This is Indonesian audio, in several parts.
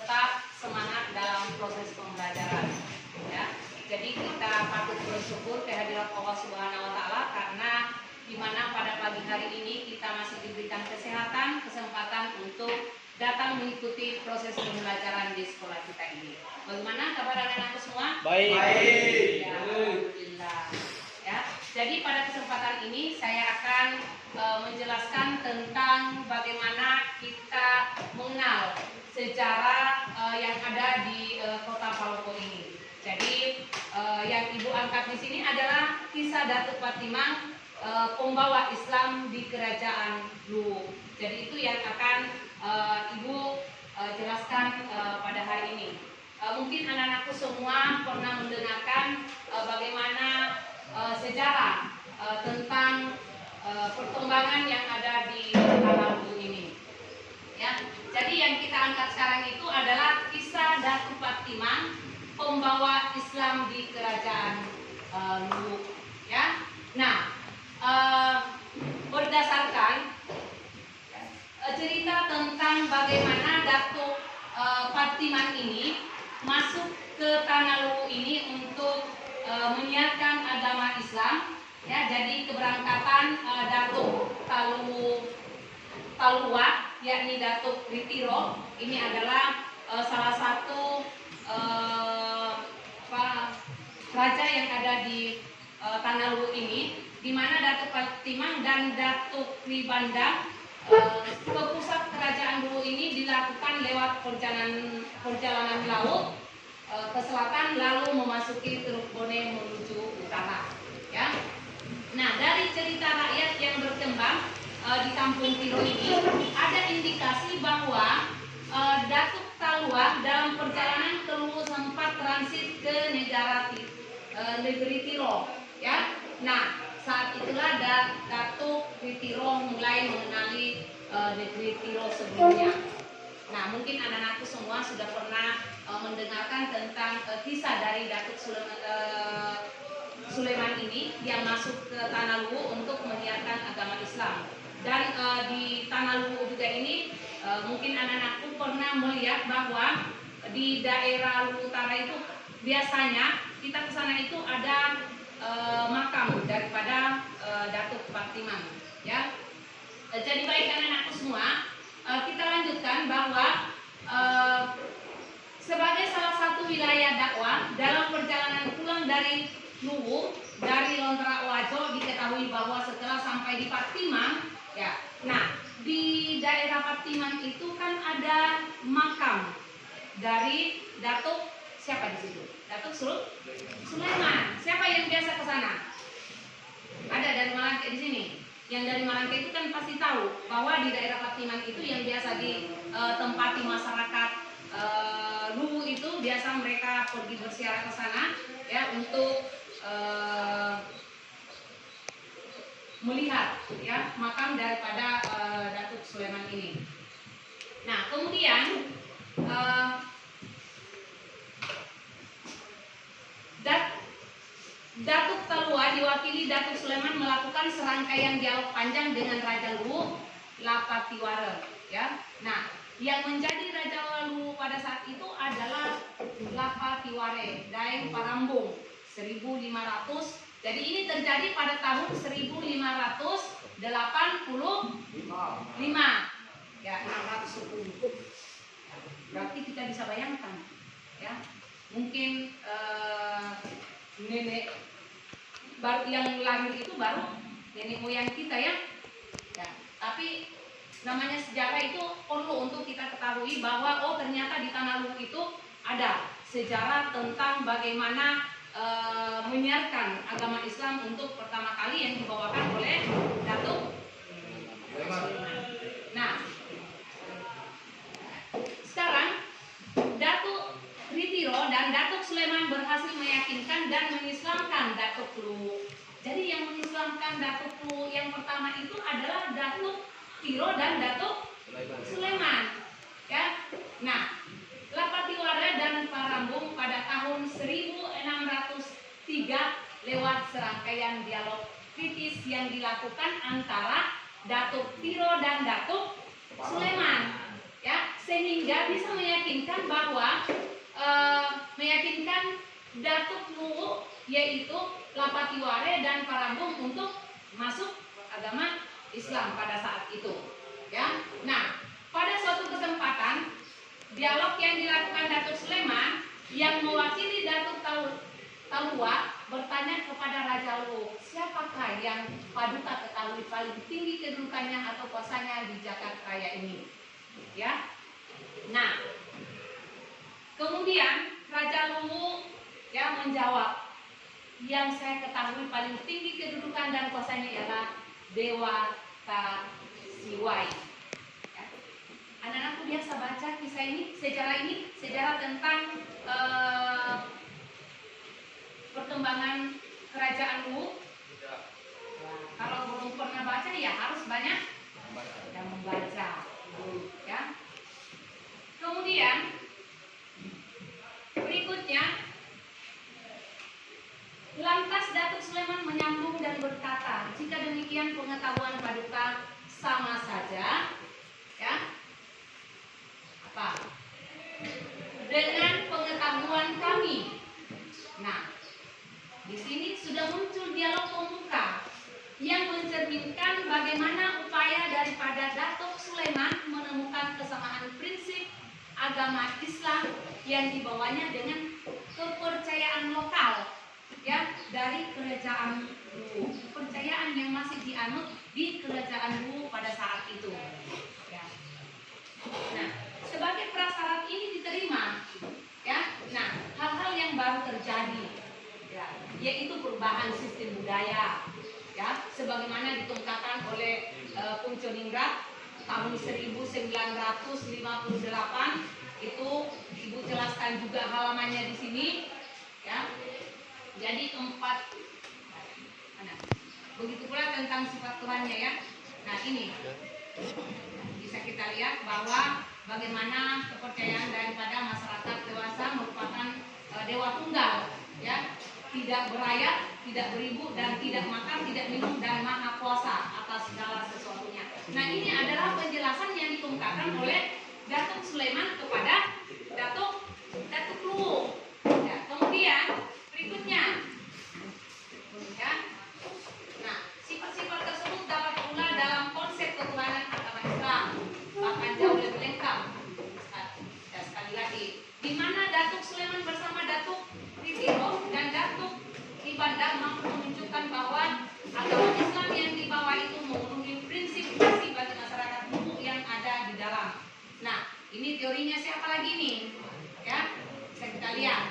tetap semangat dalam proses pembelajaran. Ya, jadi kita patut bersyukur kehadirat Allah Subhanahu Wa Taala karena di mana pada pagi hari ini kita masih diberikan kesempatan untuk datang mengikuti proses pembelajaran di sekolah kita ini. Bagaimana kabar anak-anakku semua? Baik. Ya, alhamdulillah. Ya, jadi pada kesempatan ini saya akan menjelaskan tentang bagaimana kita mengenal sejarah yang ada di kota Palopo ini. Jadi yang ibu angkat di sini adalah kisah Datuk Patimang, pembawa Islam di kerajaan Luwu. Jadi itu yang akan ibu jelaskan pada hari ini. Mungkin anak-anakku semua pernah mendengarkan bagaimana sejarah tentang perkembangan yang ada di tanah Luwu ini. Ya, jadi yang kita angkat sekarang itu adalah kisah Datuk Patimang, pembawa Islam di kerajaan Luwu. Ya, nah berdasarkan cerita tentang bagaimana Datuk Patimang ini masuk ke tanah Luwu ini untuk menyiarkan agama Islam. Ya, jadi keberangkatan Datuk Talua, yakni Datuk Ritiro, ini adalah salah satu raja yang ada di tanah Luwu ini, di mana Datuk Patimang dan Datuk Tribandang ke pusat kerajaan Luwu ini dilakukan lewat perjalanan laut ke selatan lalu memasuki Teluk Bone menuju utara. Ya. Nah, dari cerita rakyat yang berkembang di Kampung Tiro ini ada indikasi bahwa Datuk Talua dalam perjalanan ke Luwu sempat transit ke negeri Tiro. Ya. Nah, saat itulah Datuk Ritiro mulai mengenali negeri Tiro sebelumnya. Nah, mungkin anak-anakku semua sudah pernah mendengarkan tentang kisah dari Datuk Sulaiman ini yang masuk ke tanah Luwu untuk menyiarkan agama Islam. Dan di tanah Luwu juga ini mungkin anak-anakku pernah melihat bahwa di daerah Luwu Utara itu biasanya kita ke sana itu ada makam daripada Datuk Patimang. Ya. Jadi baik anak-anakku semua, kita lanjutkan bahwa sebagai salah satu wilayah dakwah dalam perjalanan pulang dari Luwu dari Lontrak Wajo diketahui bahwa setelah sampai di Patimang, ya, nah di daerah Patimang itu kan ada makam dari Datuk siapa di situ? Datuk Sulaiman. Siapa yang biasa ke sana? Ada dari Malangke di sini. Yang dari Malangke itu kan pasti tahu bahwa di daerah Patimang itu yang biasa ditempati masyarakat Luwu itu biasa mereka pergi berziarah ke sana ya untuk melihat ya makam daripada Datuk Sulaiman ini. Nah, kemudian Datuk Talua diwakili Datuk Sulaiman melakukan serangkaian dialog panjang dengan Raja Luwu Lapatiwara. Ya, nah yang menjadi Raja Luwu pada saat itu adalah Lapatiware Daeng Parambung 1500. Jadi ini terjadi pada tahun 1585. Ya, 610. Berarti kita bisa bayangkan ya. Mungkin nenek baru yang lahir itu baru nenek moyang kita ya. Ya, tapi namanya sejarah itu perlu untuk kita ketahui bahwa oh ternyata di tanah Luwu itu ada sejarah tentang bagaimana menyiarkan agama Islam untuk pertama kali yang dibawakan oleh Datuk Sulaiman. Nah, sekarang Datuk Ritiro dan Datuk Sulaiman berhasil meyakinkan dan mengislamkan Datuk Luwu. Jadi yang mengislamkan Datuk Luwu yang pertama itu adalah Datuk Tiro dan Datuk Sulaiman. Ya. Nah, Lapatiwara dan Parambung pada tahun 1603 lewat serangkaian dialog kritis yang dilakukan antara Datuk Tiro dan Datuk Sulaiman. Ya, sehingga bisa meyakinkan bahwa meyakinkan Datuk Luwu yaitu Lapatiware dan Parabung untuk masuk agama Islam pada saat itu, ya. Nah, pada suatu kesempatan dialog yang dilakukan Datuk Sleman yang mewakili Datuk Talua bertanya kepada Raja Luwu, siapakah yang Paduka ketahui paling tinggi kedudukannya atau kuasanya di Jakarta Raya ini, ya. Nah, kemudian Raja Luwu ya menjawab, yang saya ketahui paling tinggi kedudukan dan kuasanya ialah Dewa Siwai. Ya. Anak-anakku biasa baca kisah ini, sejarah tentang perkembangan kerajaan Luwu. Kalau belum pernah baca ya harus banyak yang membaca, ya. Kemudian berikutnya, lantas Datuk Sleman menyambung dan berkata, jika demikian pengetahuan Paduka sama saja, ya, apa? Dengan pengetahuan kami. Nah, di sini sudah muncul dialog pembuka yang mencerminkan bagaimana upaya daripada Datuk Sleman menemukan kesamaan prinsip agama Islam yang dibawanya dengan kepercayaan lokal, ya, dari kerajaan Luwu, kepercayaan yang masih dianut di kerajaan Luwu pada saat itu, ya. Nah, sebagai prasyarat ini diterima, ya. Nah, hal-hal yang baru terjadi, ya, yaitu perubahan sistem budaya, ya, sebagaimana dikemukakan oleh Punconingrat tahun 1958. Itu Ibu jelaskan juga halamannya di sini, ya. Jadi begitu pula tentang sifat Tuhannya, ya. Nah, ini bisa kita lihat bahwa bagaimana kepercayaan daripada masyarakat dewasa merupakan dewa tunggal, ya, tidak berayat, tidak beribu, dan tidak makan, tidak minum, dan maha kuasa atas segala sesuatunya. Nah, ini adalah penjelasan yang dikemukakan oleh Datuk Sleman kepada Datuk Luwu. Ya, kemudian berikutnya, ya. Nah, sifat-sifat tersebut dapat pula dalam konsep ketuhanan agama Islam, bahkan jauh lebih lengkap. Ya, sekali lagi, di mana Datuk Sleman bersama Datuk Ritiro dan Datuk Ibanda mampu menunjukkan bahwa agama Islam yang dibawa itu memenuhi prinsip-prinsip bagi masyarakat Luwu yang ada di dalam. Nah, ini teorinya siapa lagi nih? Ya, bisa kita lihat.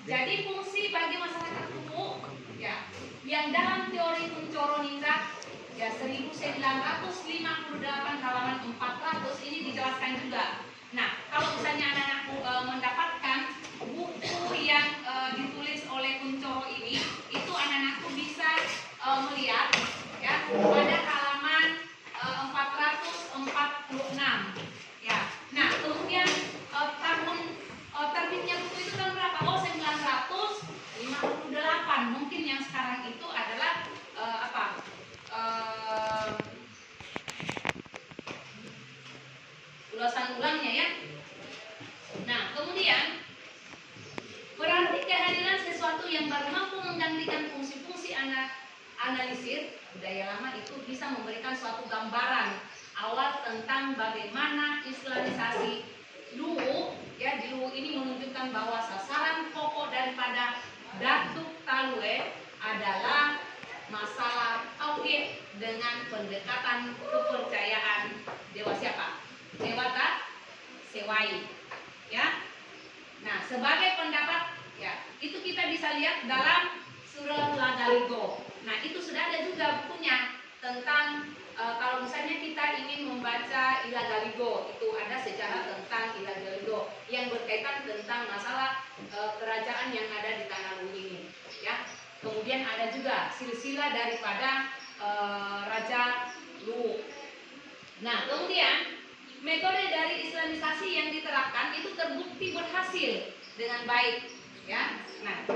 Jadi fungsi bagi masyarakat Luwu, ya, yang dalam teori Kuncoro Ningrat, ya, 1958 halaman 400 ini dijelaskan juga. Nah, kalau misalnya anak-anakku mendapatkan buku yang ditulis oleh Kuncoro ini, itu anak-anakku bisa melihat, ya, pada halaman 446, ya. Nah, kemudian tahun terbitnya buku itu tahun berapa? Oh, 1958. Mungkin yang sekarang itu adalah ulasan ulangnya, ya. Nah, kemudian berarti kehadiran sesuatu yang baru mampu menggantikan fungsi-fungsi analisir budaya lama itu bisa memberikan suatu gambaran awal tentang bagaimana Islamisasi Luwu, ya, di Luwu ini menunjukkan bahwa sasaran pokok daripada Datuk Talue adalah masalah tauhid dengan pendekatan kepercayaan dewa siapa? Dewa Siwai, ya. Nah, sebagai pendapat, ya, itu kita bisa lihat dalam surah Lagaligo. Nah, itu sudah ada juga bukunya tentang kalau misalnya kita ingin membaca Ilagaligo, itu ada sejarah tentang Ilagaligo yang berkaitan tentang masalah kerajaan yang ada di tanah Luwu ini, ya. Kemudian ada juga silsilah daripada Raja Luwu. Nah, kemudian metode dari Islamisasi yang diterapkan itu terbukti berhasil dengan baik, ya. Nah,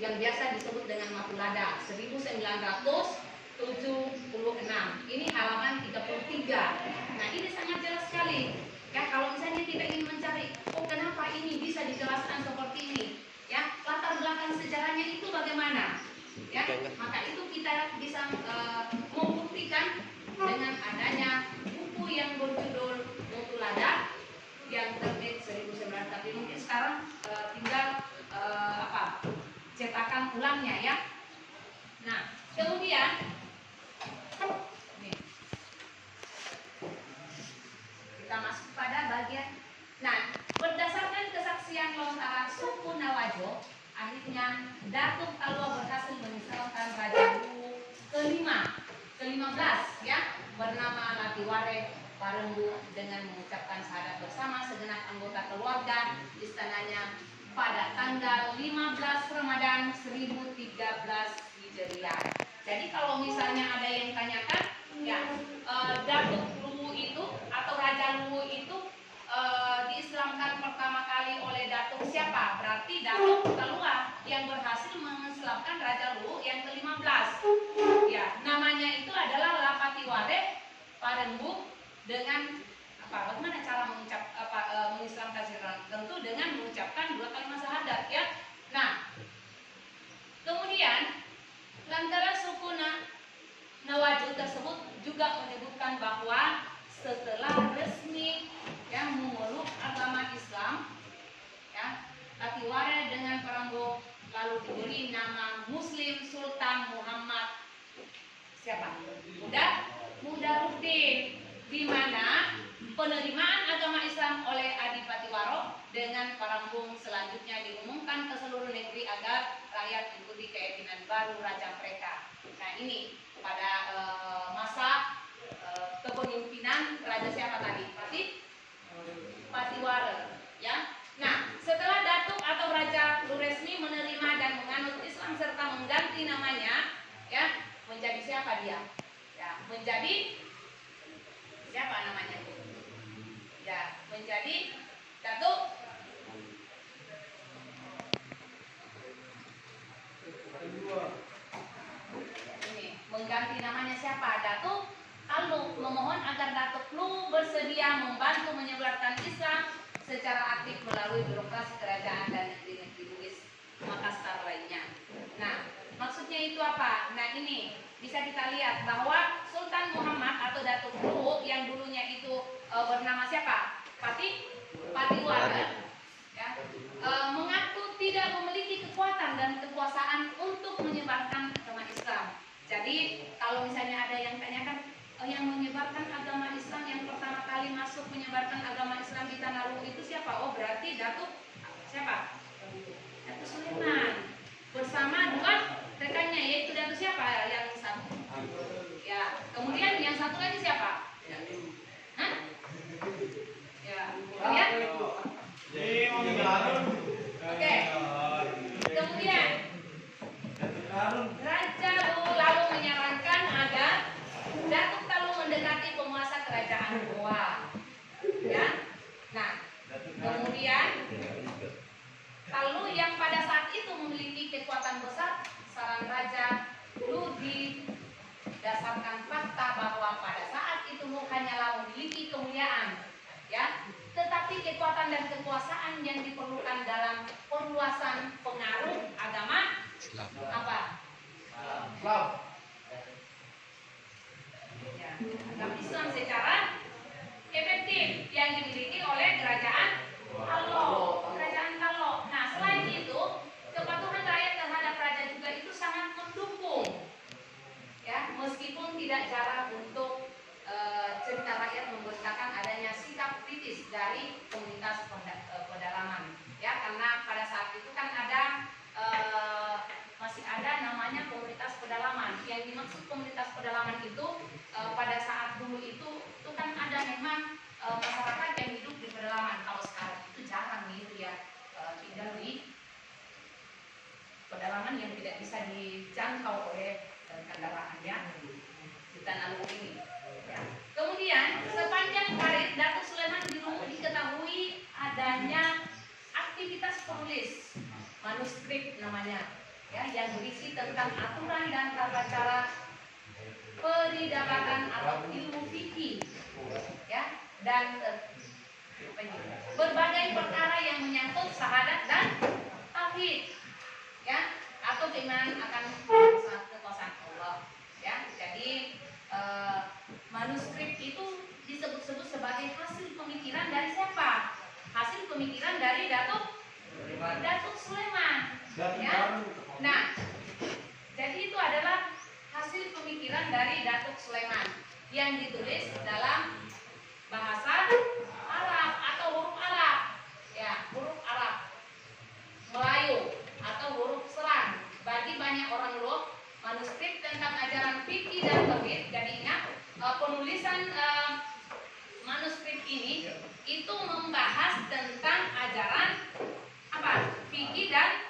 yang biasa disebut dengan Mapulada 1900 Ini halaman 33. Nah, ini sangat jelas sekali. Ya, kalau misalnya kita ingin mencari, oh kenapa ini bisa dijelaskan seperti ini? Ya, latar belakang sejarahnya itu bagaimana? Ya, maka itu kita bisa membuktikan dengan adanya buku yang berjudul Mutu Lada yang terbit 1900, tapi mungkin sekarang tinggal cetakan ulangnya ya. Nah, kemudian nih, kita masuk pada bagian. Nah, berdasarkan kesaksian lontaran suku Nawajo, akhirnya Datuk Talua berhasil menyesalkan Raja Luwu ke-15 ya, bernama Latiware Parenggu dengan mengucapkan syahadat bersama segenap anggota keluarga istananya pada tanggal 15 Ramadan 1013 Hijriah. Jadi kalau misalnya ada yang tanyakan, ya Datuk Luwu itu atau Raja Luwu itu diislamkan pertama kali oleh Datuk siapa? Berarti Datuk Talua yang berhasil mengislamkan Raja Luwu yang ke-15. Ya, namanya itu adalah Lapatiware Parenggu dengan bagaimana cara mengucap mengislamkan seorang? Tentu dengan mengucapkan 2 kalimat syahadat ya. Nah, kemudian lantaran suku Nawajo tersebut juga menyebutkan bahwa setelah resmi yang memeluk agama Islam, ya, Latiware dengan Parenggu lalu diberi nama Muslim Sultan Muhammad siapa? Mudaruddin, di mana penerimaan agama Islam oleh Adipati Waro dengan Paranggung selanjutnya diumumkan ke seluruh negeri agar rakyat mengikuti keyakinan baru raja mereka. Nah, ini pada masa kepemimpinan raja siapa tadi? Patiwara, ya. Nah, setelah Datuk atau Raja resmi menerima dan menganut Islam serta mengganti namanya, ya, menjadi siapa dia? Ya, menjadi siapa namanya? Ya, menjadi Datuk ini mengganti namanya siapa? Datuk Talu, memohon agar Datuk Luwu bersedia membantu menyebarkan Islam secara aktif melalui birokrasi kerajaan dan negeri-negeri Bugis Makassar lainnya. Nah, maksudnya itu apa? Nah, ini bisa kita lihat bahwa Sultan Muhammad atau Datuk Luwu yang dulunya itu bernama siapa? Patiwara, ya, mengaku tidak memiliki kekuatan dan kekuasaan untuk menyebarkan agama Islam. Jadi kalau misalnya ada yang tanyakan, yang menyebarkan agama Islam yang pertama kali masuk menyebarkan agama Islam di Tanah Luwu itu siapa? Oh, berarti Datuk siapa? Datuk Sulaiman bersama 2 rekannya, yaitu Datuk siapa yang satu? Ya, kemudian yang satu lagi siapa? Hah? Ya, lihat. Oke. Kemudian Raja Luwu lalu menyarankan agar Datuk Talu mendekati penguasa kerajaan Goa. Ya. Nah, kemudian Talu yang pada saat itu memiliki kekuatan besar, saran Raja Luwu didasarkan fakta bahwa pada saat itu Luwu hanyalah memiliki kemuliaan, ya, tetapi kekuatan dan kekuasaan yang diperlukan dalam perluasan pengaruh agama apa? Islam. Ya, agama Islam secara efektif yang dimiliki oleh kerajaan Tallo. Nah, selain itu, kepatuhan rakyat terhadap raja juga itu sangat mendukung, ya, meskipun tidak jarang untuk cerita rakyat memberitakan adanya sikap kritis dari komunitas pedalaman, ya, karena pada saat itu kan ada masih ada namanya komunitas pedalaman. Yang dimaksud komunitas pedalaman itu pada saat dulu itu kan ada memang masyarakat yang hidup di pedalaman. Kalau sekarang itu jarang gitu ya, tinggal di pedalaman yang tidak bisa dijangkau oleh kendaraan, ya, di Tanah Luwu ini. Ya. Kemudian sepanjang karir Datuk Sulaiman di Luwu diketahui adanya aktivitas penulis manuskrip namanya, ya, yang berisi tentang aturan dan tata cara peridabatan atau ilmu fikih, ya, dan berbagai perkara yang menyangkut syahadat dan tauhid, ya, atau keimanan akan kekuasaan Allah, ya. Jadi manuskrip itu disebut-sebut sebagai hasil pemikiran dari siapa? Hasil pemikiran dari Datuk Sulaiman, ya. Nah, jadi itu adalah hasil pemikiran dari Datuk Sulaiman yang ditulis dalam bahasa Arab atau huruf Arab, ya, huruf Arab Melayu atau huruf Serang. Bagi banyak orang loh, manuskrip tentang ajaran fikih dan tauhid. Jadi ingat, penulisan manuskrip ini itu membahas tentang ajaran apa? Fikih dan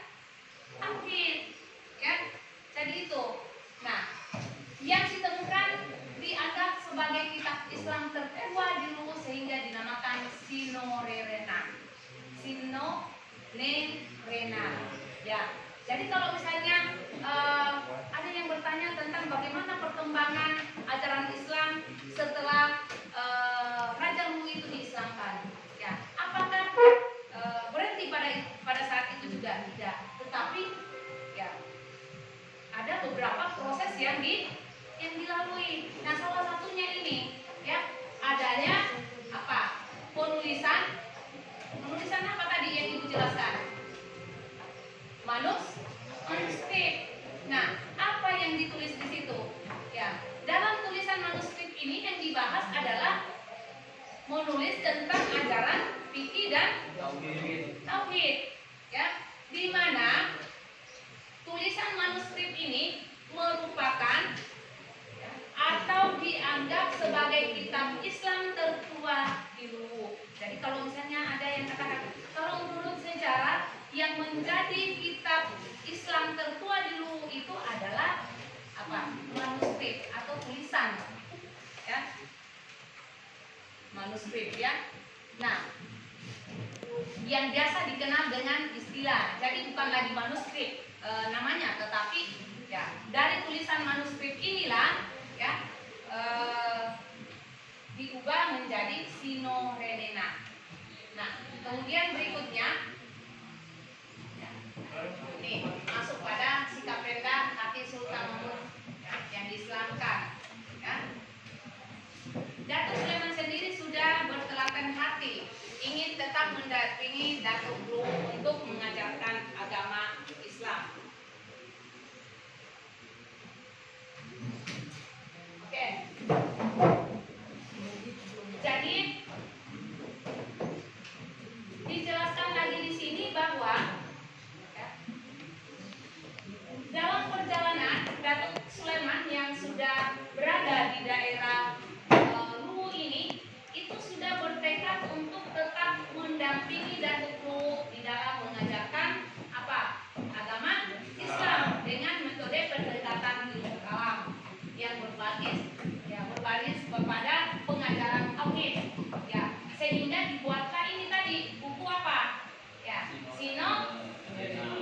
tauhid, ya. Jadi itu. Nah, yang ditemukan dianggap sebagai kitab Islam tertua di Luwu sehingga dinamakan Sinonerena. Ya. Jadi kalau misalnya ada yang bertanya tentang bagaimana perkembangan ajaran Islam setelah Raja Luwu itu diislamkan, ya, apakah berhenti pada saat itu? Juga tidak, tetapi ya ada beberapa proses yang dilalui. Nah, salah satunya ini, ya, adanya apa? Penulisan apa tadi yang Ibu jelaskan? Manuskrip. Nah, apa yang ditulis di situ? Ya, dalam tulisan manuskrip ini yang dibahas adalah menulis tentang ajaran fikih dan tauhid, ya, di mana tulisan manuskrip ini merupakan atau dianggap sebagai kitab Islam tertua di Luwu. Jadi kalau misalnya ada yang katakan, kalau menurut sejarah yang menjadi kitab Islam tertua di Luwu itu adalah apa? Manuskrip atau tulisan, ya, manuskrip, ya. Nah, yang biasa dikenal dengan istilah, jadi bukan lagi manuskrip namanya, tetapi ya dari tulisan manuskrip inilah, ya, diubah menjadi Sinorenena. Nah, kemudian berikutnya, ya, nih masuk pada sikap rendah hati Sultan Mahmud, ya, yang diislamkan, ya. Datuk Sulaiman sendiri sudah bertelaten hati ingin tetap mendampingi Datuk Luwu untuk mengajarkan agama Islam. Oke. Jadi dijelaskan lagi di sini bahwa, ya, dalam perjalanan Datuk Sulaiman yang sudah berada di daerah Luwu ini itu sudah bertekad untuk tetap mendampingi Datuk Luwu di dalam mengajarkan apa? Agama Islam dengan metode pendekatan ilmu kalam yang berbasis kepada pengajaran tauhid, ya, sehingga dibuatlah ini tadi buku apa? Ya, Sinorenena.